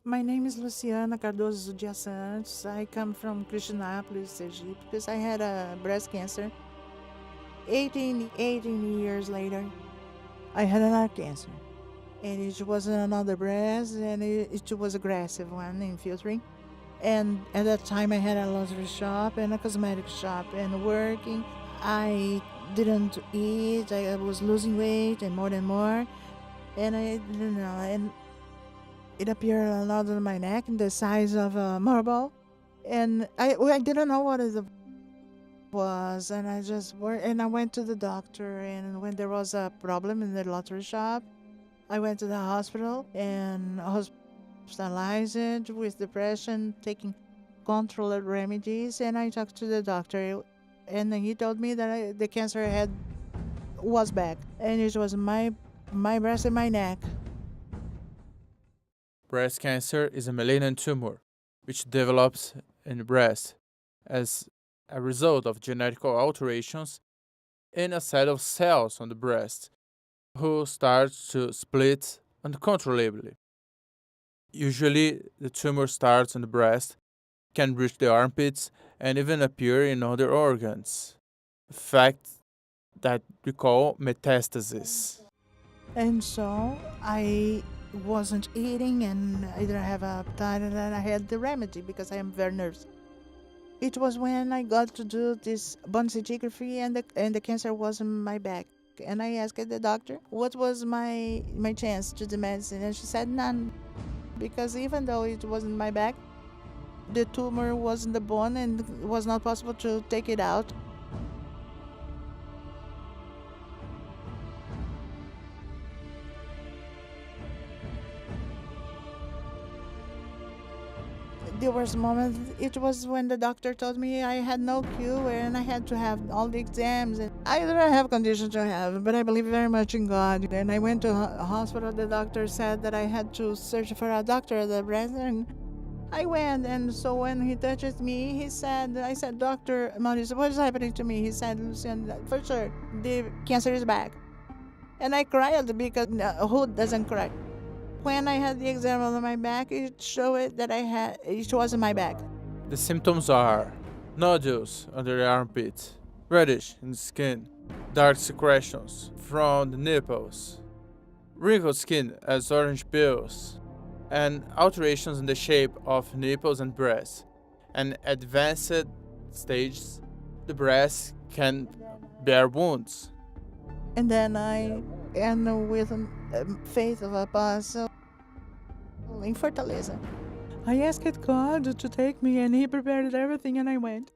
My name is Luciana Cardoso Dia Santos. I come from Cristianápolis, Sergipe, because I had a breast cancer. 18 years later, I had another cancer. And it was another breast, and it was aggressive one, infiltrating. And at that time, I had a laundry shop and a cosmetic shop, and working. I didn't eat. I was losing weight and more. And I didn't know. And it appeared a lot on my neck, the size of a marble. And I didn't know what it was. And I went to the doctor. And when there was a problem in the lottery shop, I went to the hospital and hospitalized with depression, taking controlled remedies. And I talked to the doctor, and he told me that the cancer had was back, and it was my breast and my neck. Breast cancer is a malignant tumor which develops in the breast as a result of genetic alterations in a set of cells on the breast who start to split uncontrollably. Usually, the tumor starts in the breast, can reach the armpits, and even appear in other organs. A fact that we call metastasis. And so I wasn't eating, and I didn't have appetite, and then I had the remedy because I am very nervous. It was when I got to do this bone scintigraphy, and the cancer was in my back. And I asked the doctor what was my chance to the medicine, and she said none, because even though it was in my back, the tumor was in the bone, and it was not possible to take it out. The worst moment, it was when the doctor told me I had no cure and I had to have all the exams. And I don't have condition to have, but I believe very much in God. And I went to a hospital. The doctor said that I had to search for a doctor at the breast, and I went. And so when he touched me, I said, Dr. Maurice, what is happening to me? He said, Lucian, for sure, the cancer is back. And I cried because who doesn't cry? When I had the exam on my back, it showed that it was in my back. The symptoms are nodules under the armpit, reddish in the skin, dark secretions from the nipples, wrinkled skin as orange pills, and alterations in the shape of nipples and breasts. And advanced stages, the breast can bear wounds. And then and with faith of apostle in Fortaleza, I asked God to take me, and He prepared everything, and I went.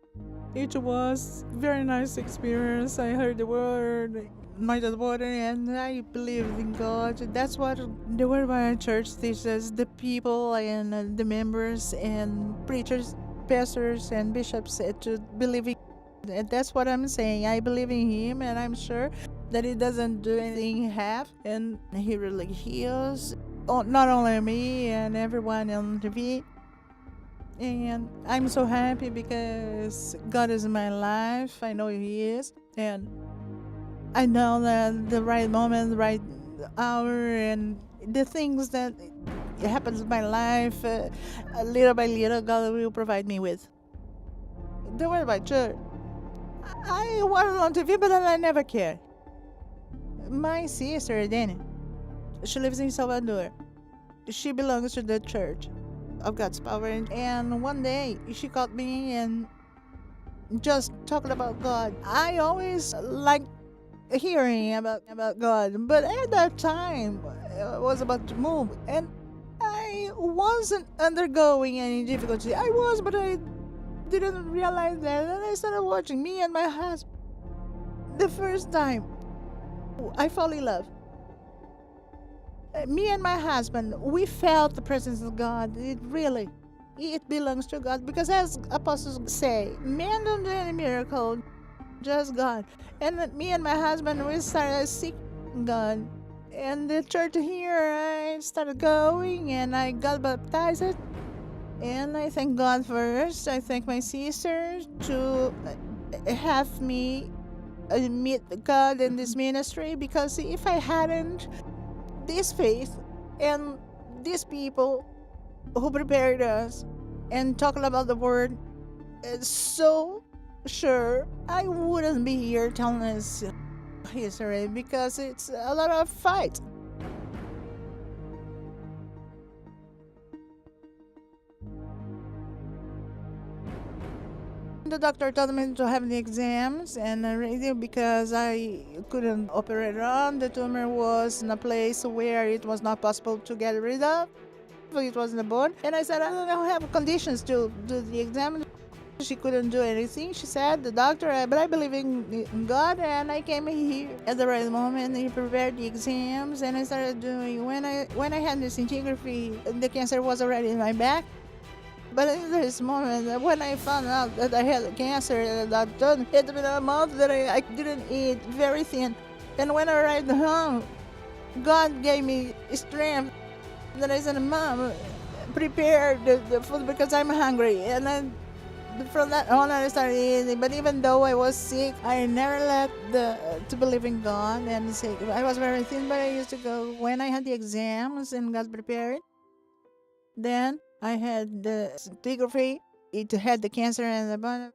It was very nice experience. I heard the word, anointed water, and I believed in God. That's what the word of our church teaches the people and the members and preachers, pastors, and bishops to believe in. And that's what I'm saying. I believe in Him, and I'm sure that He doesn't do anything half, and He really heals. Not only me and everyone on TV. And I'm so happy because God is in my life. I know He is. And I know that the right moment, the right hour, and the things that happens in my life, little by little, God will provide me with. The word about church. I want on TV, but I never care. My sister, Dani, she lives in Salvador. She belongs to the church of God's power. And one day she called me and just talking about God. I always like hearing about God, but at that time I was about to move, and I wasn't undergoing any difficulty. I was, but I didn't realize that. And I started watching me and my husband. The first time I fell in love. Me and my husband, we felt the presence of God. It belongs to God, because as apostles say, men don't do any miracle, just God. And me and my husband, we started seeking God. And the church here, I started going, and I got baptized. And I thank God first. I thank my sister to have me meet God in this ministry, because if I hadn't this faith and these people, who prepared us and talking about the word. It's so sure I wouldn't be here telling us history because it's a lot of fight. The doctor told me to have the exams and radio because I couldn't operate on. The tumor was in a place where it was not possible to get rid of. It was in the bone. And I said, I don't have conditions to do the exam. She couldn't do anything. She said, the doctor, but I believe in God, and I came here at the right moment. He prepared the exams, and I started doing. When I had the scintigraphy, the cancer was already in my back. But in this moment, when I found out that I had cancer, that it been a month that I didn't eat, very thin. And when I arrived home, God gave me strength. Then I said, Mom, prepare the food because I'm hungry. And then from that on, I started eating. But even though I was sick, I never left to believe in God and say I was very thin. But I used to go when I had the exams and got prepared. Then I had the scintigraphy. It had the cancer in the bone.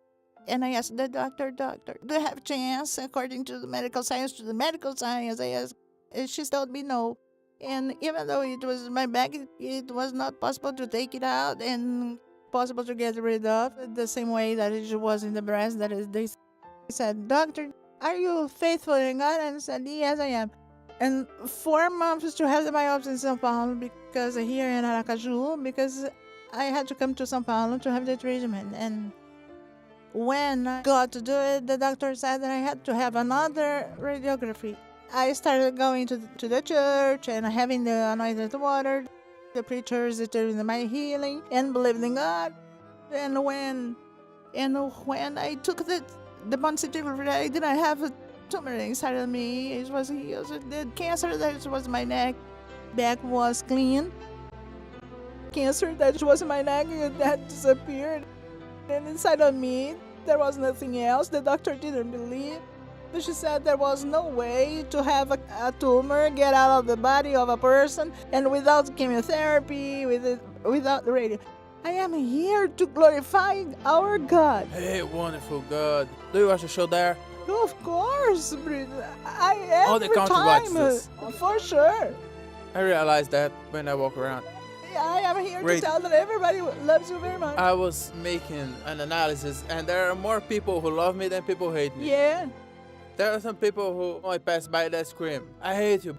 And I asked the doctor, do you have chance according to the medical science? I asked. And she told me no. And even though it was my back, it was not possible to take it out and possible to get rid of the same way that it was in the breast. That is, they said, Doctor, are you faithful in God? And I said, yes, I am. And 4 months to have the biopsy in São Paulo because here in Aracaju, because I had to come to São Paulo to have the treatment. And when I got to do it, the doctor said that I had to have another radiography. I started going to the church and having the anointed water. The preachers determined my healing and believed in God. And when I took the bone scintigraphy, I didn't have a tumor inside of me. It was healed. The cancer that was my neck, back was clean. Cancer that was in my neck that disappeared. And inside of me, there was nothing else. The doctor didn't believe. She said there was no way to have a tumor get out of the body of a person and without chemotherapy, without the radio. I am here to glorify our God. Hey, wonderful God. Do you watch the show there? Of course, All the country watch this. For sure. I realize that when I walk around. I am here Great. to tell that everybody loves you very much. I was making an analysis, and there are more people who love me than people who hate me. Yeah. There are some people who I pass by that scream, I hate you.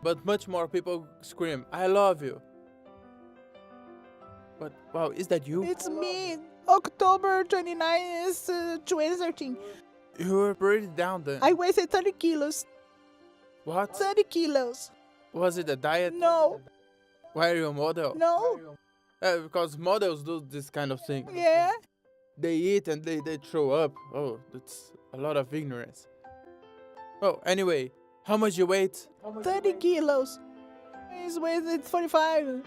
But much more people scream, I love you. But, wow, is that you? It's me. October 29th is 2013. You were pretty down then. I weighed 30 kilos. What? 30 kilos. Was it a diet? No. Why are you a model? No. Because models do this kind of thing. Yeah. They eat and they throw up. Oh, that's a lot of ignorance. Oh, anyway, how much you weigh? 30 kilos. His weight is 45.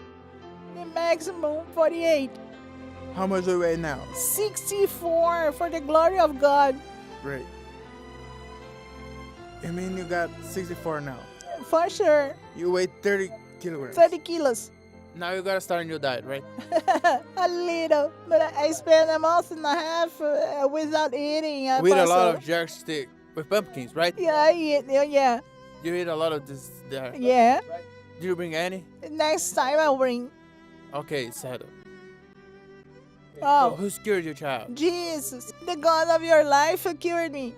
The maximum 48. How much do you weigh now? 64 for the glory of God. Great. You mean you got 64 now? For sure. You weigh 30 kilograms. 30 kilos. Now you gotta start a new diet, right? A little. But I spent a month and a half without eating. We eat a lot of jerk stick with pumpkins, right? Yeah, I eat. Yeah. You eat a lot of this there. Yeah. Do you bring any? Next time I'll bring. Okay, settle. Oh, Who cured your child? Jesus. The God of your life cured me.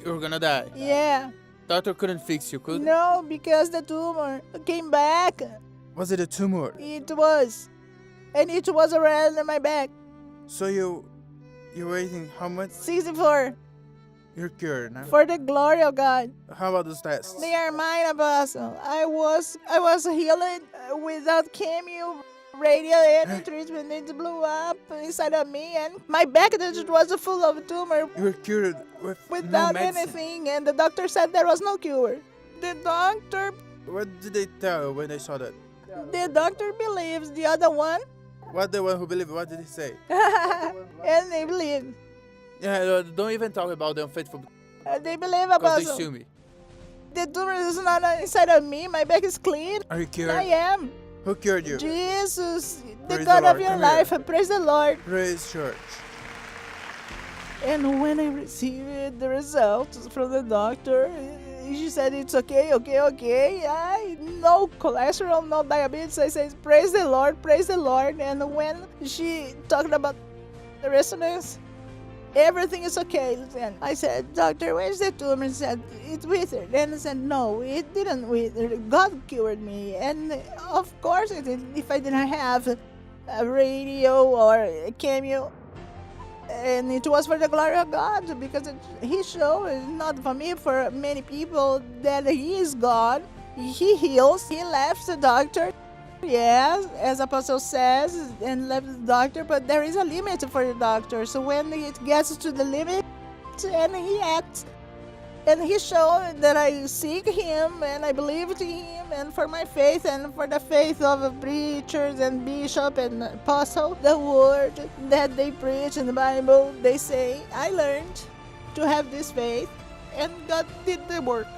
You were gonna die. Yeah. Doctor couldn't fix you, could? No, because the tumor came back. Was it a tumor? It was. And it was around my back. So you're waiting how much? 64. You're cured now. For the glory of God. How about those tests? They are mine, Apostle. I was healed without chemo, radio, any treatment. It blew up inside of me, and my back that was full of tumor You were cured without no medicine. anything, and the doctor said there was no cure. The doctor What did they tell you when they saw that? believes the other one, What the one who believed? What did he say? and they believe. Yeah, don't even talk about the unfaithful They believe, because they Apostle. sue me. The tumor is not inside of me. My back is clean. Are you cured? I am. Who cured you? Jesus, the Praise God the of Lord. your Come life. here. Praise the Lord. Praise church. And when I received the results from the doctor, she said it's okay, okay. No cholesterol, no diabetes. I said, praise the Lord, praise the Lord. And when she talked about the resonance, everything is okay. And I said, doctor, where's the tumor? He said, it withered. And I said, no, it didn't wither. God cured me. And of course, if I didn't have a radio or a cameo, and it was for the glory of God, because He showed, not for me, for many people, that He is God. He heals. He left the doctor, yes, as Apostle says, and left the doctor, but there is a limit for the doctor. So when it gets to the limit, and He acts, and He showed that I seek Him, and I believed in Him, and for my faith, and for the faith of preachers and bishop and apostle, the word that they preach in the Bible, they say, I learned to have this faith, and God did the work.